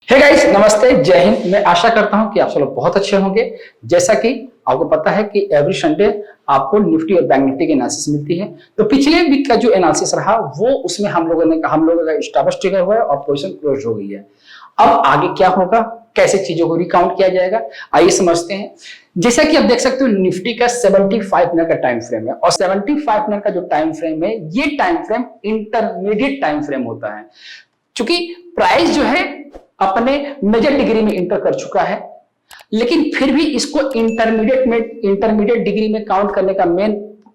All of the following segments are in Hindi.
हे गाइस, नमस्ते, जय हिंद। मैं आशा करता हूं कि आप सब लोग बहुत अच्छे होंगे। जैसा कि आपको पता है कि एवरी संडे आपको निफ्टी और बैंक निफ्टी की एनालिसिस मिलती है। तो पिछले वीक का जो एनालिसिस रहा वो उसमें हम लोगों का स्टॉप लॉस ट्रिगर हुआ है और पोजीशन क्लोज हो गई है। अब आगे क्या होगा, कैसे चीजों को रिकाउंट किया जाएगा, आइए समझते हैं। जैसा कि आप देख सकते हो, निफ्टी का 75 मिनट का टाइम फ्रेम है और 75 मिनट का जो टाइम फ्रेम है, ये time frame intermediate time frame होता है। चूंकि प्राइस जो है अपने मेजर डिग्री में इंटर कर चुका है, लेकिन फिर भी इसको इंटरमीडिएट डिग्री में काउंट करने का मेन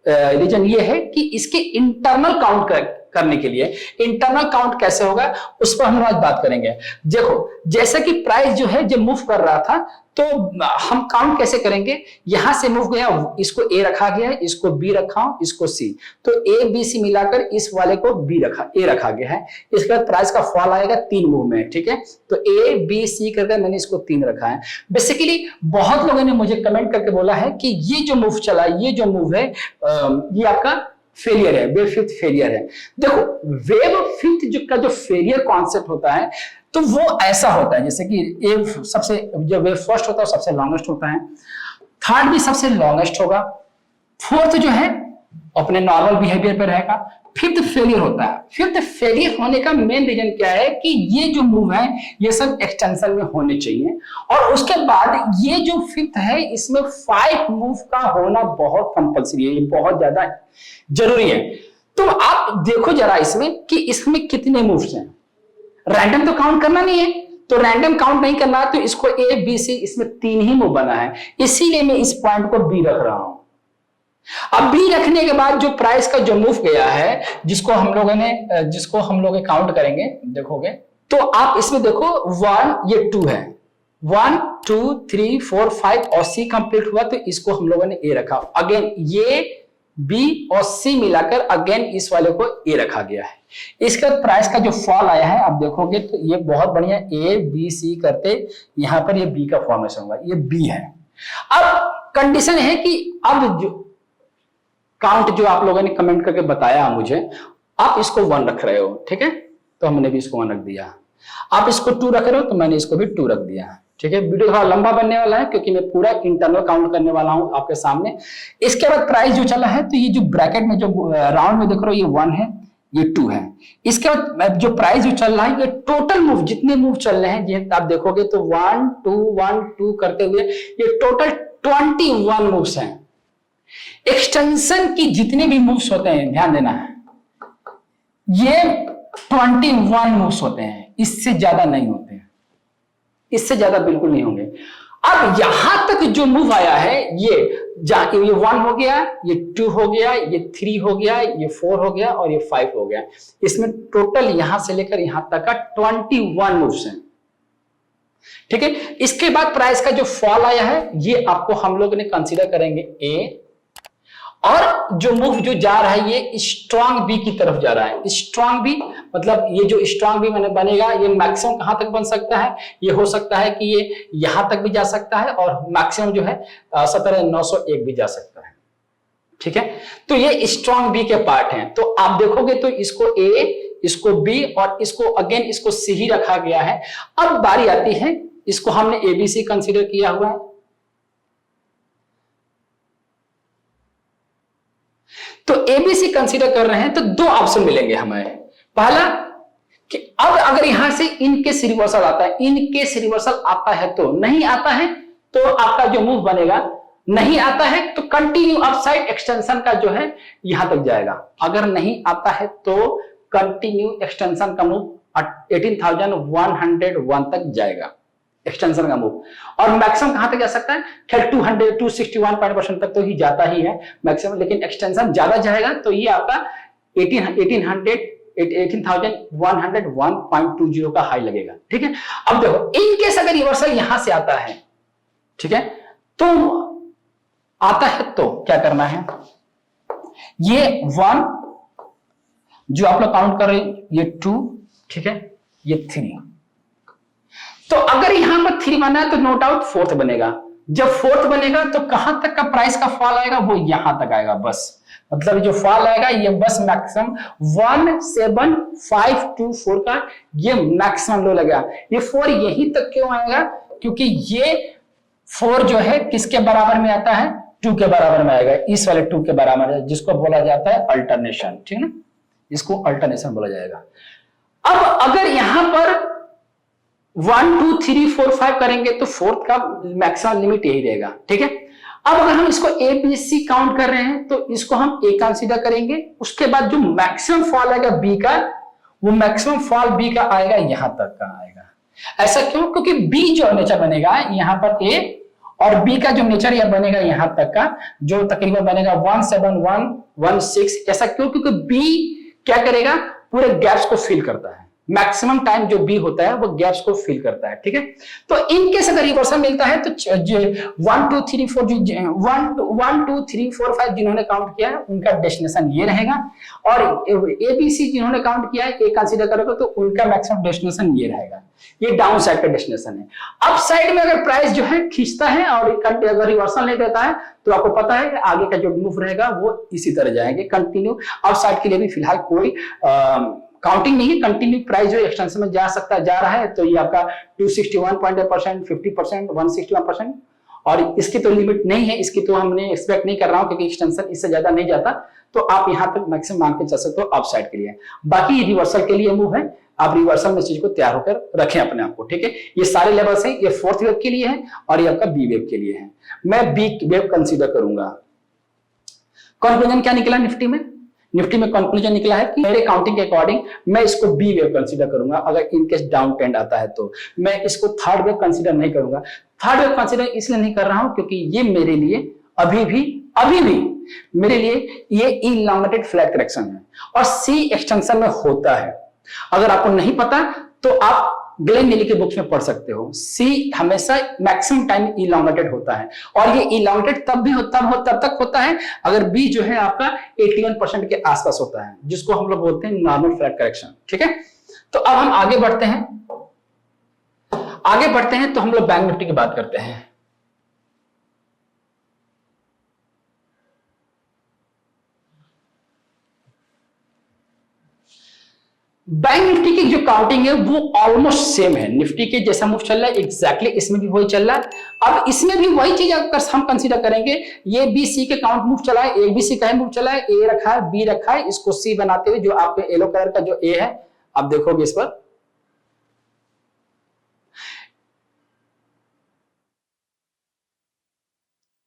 रीजन ये है कि इसके इंटरनल काउंट करने के लिए इंटरनल काउंट कैसे होगा उस पर हम आज बात करेंगे। देखो, जैसा कि प्राइस जो है जब मूव कर रहा था तो हम काउंट कैसे करेंगे। यहां से मूव गया, इसको ए रखा गया है, इसको बी रखा हूं, इसको सी, तो ए बी सी मिलाकर इस वाले को ए रखा गया है। इसके बाद प्राइस का फॉल आएगा 3 मूव में, ठीक है। तो ए बी सी करके मैंने इसको 3 रखा है। बेसिकली बहुत लोगों ने मुझे कमेंट करके बोला है कि ये जो मूव चला, ये जो मूव है ये आपका फेलियर है, वेव फिफ्थ फेलियर है। देखो, वेव फिफ्थ का जो फेलियर कॉन्सेप्ट होता है तो वो ऐसा होता है जैसे कि सबसे जो वेव फर्स्ट होता है सबसे लॉन्गेस्ट होता है, थर्ड भी सबसे लॉन्गेस्ट होगा, फोर्थ जो है अपने नॉर्मल बिहेवियर पे रहेगा, फिफ्थ फेलियर होता है। फिफ्थ फेलियर होने का मेन रीजन क्या है कि ये जो मूव है ये सब एक्सटेंशन में होने चाहिए और उसके बाद ये जो फिफ्थ है इसमें 5 मूव का होना बहुत कंपलसरी है, ये बहुत ज्यादा जरूरी है। तो आप देखो जरा इसमें कि इसमें कितने मूव्स हैं। रैंडम तो काउंट करना नहीं है, तो रैंडम काउंट नहीं करना है, तो इसको ए बी सी इसमें 3 ही मूव बना है, इसीलिए मैं इस पॉइंट को बी रख रहा हूं। अब बी रखने के बाद जो प्राइस का जो मूव गया है जिसको हम लोग काउंट करेंगे, देखोगे तो आप इसमें देखो 1 ये 2 है, 1 2 3 4 5 और सी कंप्लीट हुआ, तो इसको हम लोगों ने ए रखा। अगेन ये बी और सी मिलाकर अगेन इस वाले को ए रखा गया है। इसका प्राइस का जो फॉल आया है आप देखोगे तो ये बहुत बढ़िया, ए बी सी करते यहां पर ये बी का फॉर्मेशन हुआ, ये बी है। अब कंडीशन है कि अब जो काउंट जो आप लोगों ने कमेंट करके बताया मुझे, आप इसको 1 रख रहे हो, ठीक है, तो हमने भी इसको 1 रख दिया। आप इसको 2 रख रहे हो तो मैंने इसको भी 2 रख दिया, ठीक है। वीडियो थोड़ा लंबा बनने वाला है क्योंकि मैं पूरा इंटरनल काउंट करने वाला हूं आपके सामने। इसके बाद प्राइस जो चला है तो ये जो ब्रैकेट में जो राउंड में देख रहे हो ये 1 है, ये 2 है। इसके बाद जो प्राइस जो चल रहा है ये टोटल मूव जितने मूव चल रहे हैं ये आप देखोगे तो 1 2 करते हुए ये टोटल 21 मूव्स हैं। एक्सटेंशन की जितने भी मूव्स होते हैं ध्यान देना है, ये 21 मूव्स होते हैं, इससे ज्यादा नहीं होते हैं, इससे ज्यादा बिल्कुल नहीं होंगे। अब यहां तक जो मूव आया है ये 1 हो गया, ये 2 हो गया, ये 3 हो गया, ये 4 हो गया और ये 5 हो गया। इसमें टोटल यहां से लेकर यहां तक का 21 मूव्स हैं, ठीक है। इसके बाद प्राइस का जो फॉल आया है ये आपको हम लोग ने कंसीडर करेंगे ए, और जो मूव जो जा रहा है ये स्ट्रांग बी की तरफ जा रहा है। स्ट्रांग बी मतलब ये जो स्ट्रांग बी मैंने बनेगा ये मैक्सिमम कहां तक बन सकता है, ये हो सकता है कि ये यहां तक भी जा सकता है और मैक्सिमम जो है 17,901 भी जा सकता है, ठीक है। तो ये स्ट्रांग बी के पार्ट हैं। तो आप देखोगे तो इसको ए, इसको बी और इसको अगेन इसको सी ही रखा गया है। अब बारी आती है, इसको हमने एबीसी कंसीडर किया हुआ है, तो एबीसी कंसीडर कर रहे हैं तो 2 ऑप्शन मिलेंगे हमें। पहला कि अब अगर यहां से इनकेस रिवर्सल आता है, इनकेस रिवर्सल आता है तो, नहीं आता है तो आपका जो मूव बनेगा, नहीं आता है तो कंटिन्यू अपसाइड एक्सटेंशन का जो है यहां तक जाएगा। अगर नहीं आता है तो कंटिन्यू एक्सटेंशन का मूव 18,101 तक जाएगा, एक्सटेंशन का मूव। और मैक्सिमम कहां तक जा सकता है, खैर 261% तक तो ही जाता ही है मैक्सिमम, लेकिन एक्सटेंशन ज्यादा जाएगा तो ये आपका 18,101.20 का हाई लगेगा, ठीक है। अब देखो इनकेस अगर रिवर्सल यहां से आता है, ठीक है, तो आता है तो क्या करना है, ये 1 जो आप लोग काउंट कर रहे हैं, ये 2, ठीक है, ये 3। तो अगर यहां पर 3 बना है तो नो डाउट 4th बनेगा, जब फोर्थ बनेगा तो कहां तक का प्राइस का फॉल आएगा, वो यहां तक आएगा बस। मतलब जो फॉल आएगा ये बस मैक्सिमम 17524 का ये मैक्सिमम लो लगेगा। ये 4 यहीं तक क्यों आएगा, क्योंकि ये 4 जो है किसके बराबर में आता है, 2 के बराबर में आएगा, इस वाले 2 के बराबर है, जिसको बोला जाता है अल्टरनेशन, ठीक है ना, इसको अल्टरनेशन बोला जाएगा। अब अगर यहां पर 1 2 3 4 5 करेंगे तो फोर्थ का मैक्सिमम लिमिट यही रहेगा, ठीक है। अब अगर हम इसको ए बी सी काउंट कर रहे हैं तो इसको हम ए कंसीडर करेंगे, उसके बाद जो मैक्सिमम फॉल आएगा बी का, वो मैक्सिमम फॉल बी का आएगा यहां तक का आएगा। ऐसा क्यों, क्योंकि बी जो नेचर बनेगा यहां पर ए, और बी का जो नेचर यह बनेगा यहां तक का, जो तकरीबन बनेगा 17116। ऐसा क्यों, क्योंकि बी क्या करेगा, पूरे गैप्स को फिल करता है। मैक्सिमम टाइम जो बी होता है वो गैप्स को फिल करता है, ठीक है। तो इनकेस अगर रिवर्सल मिलता है तो 1 2 3 4 1 2 3 4 5 जिन्होंने काउंट किया है उनका डेस्टिनेशन ये रहेगा, और ए बी सी जिन्होंने काउंट किया है ए कंसीडर करोगे तो उनका मैक्सिमम डेस्टिनेशन ये रहेगा। ये डाउन साइड का डेस्टिनेशन है। अप साइड में अगर प्राइस जो है खींचता है और अगर रिवर्सल नहीं देता है तो आपको पता है कि आगे का जो मूव रहेगा वो इसी तरह जाएंगे कंटिन्यू। अप साइड के लिए भी फिलहाल कोई काउंटिंग नहीं है, कंटिन्यू प्राइस जो एक्सटेंशन में जा रहा है। तो ये आपका 261.8%, 50%, 161%, और इसकी तो लिमिट नहीं है, इसकी तो हमने एक्सपेक्ट नहीं कर रहा हूं क्योंकि एक्सटेंशन इससे ज्यादा नहीं जाता। तो आप यहां तक मैक्सिमम मान के चल सकते हो अपसाइड के लिए। बाकी रिवर्सल के लिए मूव है, आप रिवर्सल में चीज को तैयार होकर रखें अपने आप को, ठीक है। ये सारे लेवल्स हैं, ये फोर्थ वेव के लिए है और ये आपका बी वेव के लिए है। मैं बी वेव कंसीडर करूंगा। कंक्लूजन क्या निकला निफ्टी में? निफ्टी में कंक्लूजन निकला है कि मेरे काउंटिंग के अकॉर्डिंग मैं इसको बी वेव कंसीडर करूंगा। अगर इनकेस डाउन ट्रेंड आता है तो मैं इसको थर्ड वेव कंसीडर नहीं करूंगा। थर्ड वेव कंसीडर इसलिए नहीं कर रहा हूं क्योंकि ये मेरे लिए अभी भी मेरे लिए ये इलॉन्गेटेड फ्लैट करेक्शन है और सी एक्सटेंशन में होता है। अगर आपको नहीं पता तो आप ग्लेन मिली के बुक्स में पढ़ सकते हो। सी हमेशा मैक्सिमम टाइम इलॉन्गेटेड होता है, और ये इलॉन्गेटेड तब तक होता है अगर बी जो है आपका 81% के आसपास होता है, जिसको हम लोग बोलते हैं नॉर्मल फ्लैट करेक्शन, ठीक है। तो अब हम आगे बढ़ते हैं तो हम लोग बैंक निफ्टी की बात करते हैं। बैंक निफ्टी की जो काउंटिंग है वो ऑलमोस्ट सेम है, निफ्टी के जैसा मूव चल रहा है एग्जैक्टली इसमें भी वही चल रहा है। अब इसमें भी वही चीज अगर हम कंसीडर करेंगे, ये बी सी के काउंट मूव चला है, ए बी सी का मूव चला है, ए रखा है बी रखा है, इसको सी बनाते हुए जो आपके येलो कलर का जो ए है आप देखोगे इस पर,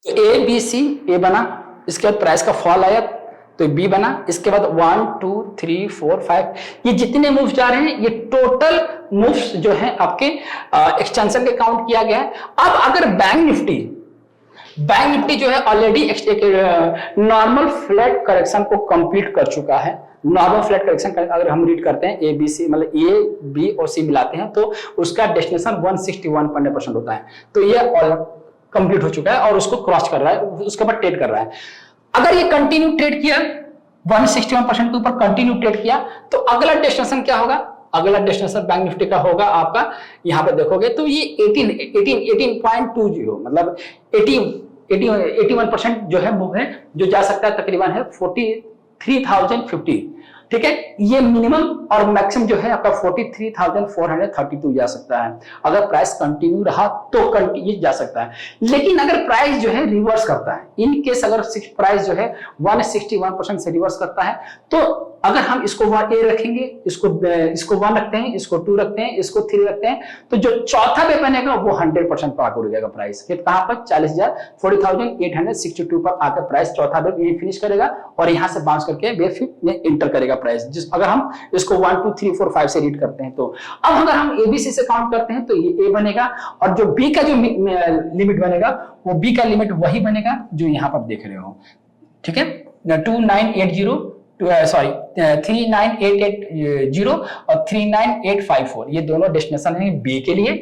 तो ए बी सी ए बना, इसके बाद प्राइस का फॉल आया तो बी बना, इसके बाद 1 2 3 4 5 ये जितने मूव्स जा रहे हैं ये टोटल मूव्स जो है आपके एक्सटेंशन के काउंट किया गया है। अब अगर बैंक निफ्टी जो है ऑलरेडी नॉर्मल फ्लैट करेक्शन को कंप्लीट कर चुका है। नॉर्मल फ्लैट करेक्शन अगर हम रीड करते हैं ए बी सी, मतलब ए बी और सी मिलाते हैं तो उसका डेस्टिनेशन 161% होता है। तो ये कंप्लीट हो चुका है और उसको क्रॉस कर रहा है, उसके बाद ट्रेड कर रहा है। अगर ये कंटिन्यू ट्रेड किया 161% के ऊपर कंटिन्यू ट्रेड किया तो अगला डेस्टिनेशन क्या होगा? अगला डेस्टिनेशन बैंक निफ्टी का होगा आपका, यहां पे देखोगे तो ये 18.20 मतलब 81% जो है मूव है, जो जा सकता है तकरीबन है 43,050, ठीक है। ये मिनिमम और मैक्सिमम जो है आपका 43,432 जा सकता है। अगर प्राइस कंटिन्यू रहा तो ये जा सकता है, लेकिन अगर प्राइस जो है रिवर्स करता है, इन केस अगर प्राइस जो है 161% से रिवर्स करता है तो अगर हम इसको ए रखेंगे, इसको 1 रखते हैं, इसको 2 रखते हैं, इसको 3 रखते हैं, तो जो चौथा वे बनेगा वो 100% पर आकर उड़ जाएगा प्राइस। कहां पर 40,862 पर आकर प्राइस चौथा वे यही फिनिश करेगा और यहां से बाउंस करके वे फिर एंटर करेगा प्राइस। अगर हम इसको 1 2 3 4 5 से रीड करते हैं तो अब अगर हम एबीसी से काउंट करते हैं तो ये ए बनेगा और जो बी का जो लिमिट बनेगा वो बी का लिमिट वही बनेगा जो यहां पर देख रहे हो, ठीक है। 3980 और 39854 ये दोनों डेस्टिनेशन है बी के लिए,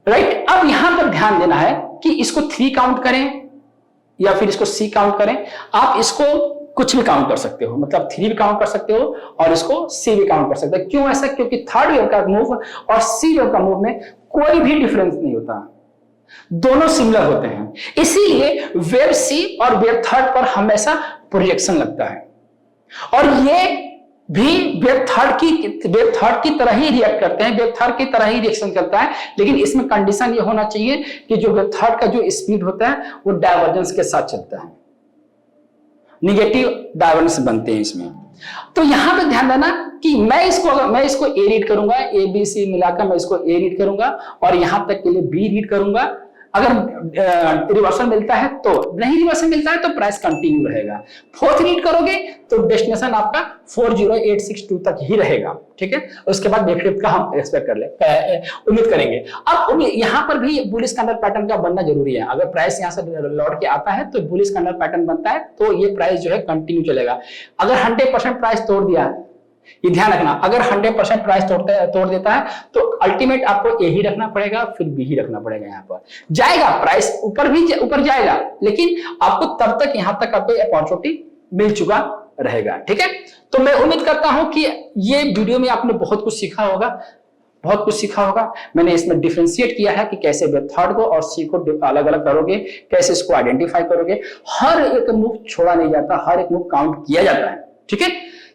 राइट। अब यहां पर ध्यान देना है कि इसको 3 काउंट करें या फिर इसको सी काउंट करें। आप इसको कुछ भी काउंट कर सकते हो, मतलब 3 भी काउंट कर सकते हो और इसको सी भी काउंट कर सकते हो। क्यों ऐसा? क्योंकि थर्ड वेव का मूव और सी वेव का मूव में कोई भी डिफरेंस नहीं होता। दोनों सिमिलर होते हैं, इसीलिए वेव सी और वेव थर्ड पर हमेशा प्रोजेक्शन लगता है, और ये भी वेव थर्ड की तरह ही रिएक्ट करते हैं, वेव थर्ड की तरह ही रिएक्शन करता है, लेकिन इसमें कंडीशन ये होना चाहिए कि जो वेव थर्ड का जो स्पीड होता है वो डायवर्जेंस के साथ चलता है, निगेटिव डायवर्जेंस बनते हैं इसमें। तो यहां पे ध्यान देना कि मैं इसको ए रीड करूंगा, ए बी सी मिलाकर मैं इसको ए रीड करूंगा और यहां तक के लिए बी रीड करूंगा। अगर रिवर्सल मिलता है तो, नहीं रिवर्सल मिलता है तो प्राइस कंटिन्यू रहेगा। फोर्थ रीड करोगे तो डेस्टिनेशन आपका 40862 तक ही रहेगा, ठीक है। उसके बाद फिफ्थ का हम एक्सपेक्ट कर ले उम्मीद करेंगे। अब यहां पर भी बुलिश कैंडल पैटर्न का बनना जरूरी है। अगर प्राइस यहां से लौट के आता है तो बुलिश कैंडल पैटर्न बनता है तो ये प्राइस जो है कंटिन्यू चलेगा। अगर 100% प्राइस तोड़ दिया है, ये ध्यान रखना, अगर 100% प्राइस तोड़ देता है तो अल्टीमेट आपको ए ही रखना पड़ेगा, फिर बी ही रखना पड़ेगा। यहां पर जाएगा प्राइस ऊपर जाएगा, लेकिन आपको तब तक यहां तक आपको अपॉर्चुनिटी मिल चुका रहेगा, ठीक है। तो मैं उम्मीद करता हूं कि ये वीडियो में आपने बहुत कुछ सीखा होगा। मैंने इसमें डिफरेंशिएट किया है कि कैसे वेब थर्ड को और सी को अलग अलग करोगे, कैसे इसको आइडेंटिफाई करोगे। हर एक मूव छोड़ा नहीं जाता, हर एक मूव काउंट किया जाता है, ठीक है।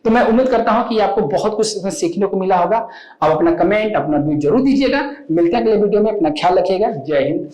तो मैं उम्मीद करता हूं कि आपको बहुत कुछ सीखने को मिला होगा। आप अपना कमेंट, अपना व्यू जरूर दीजिएगा। मिलते हैं अगले वीडियो में, अपना ख्याल रखिएगा। जय हिंद।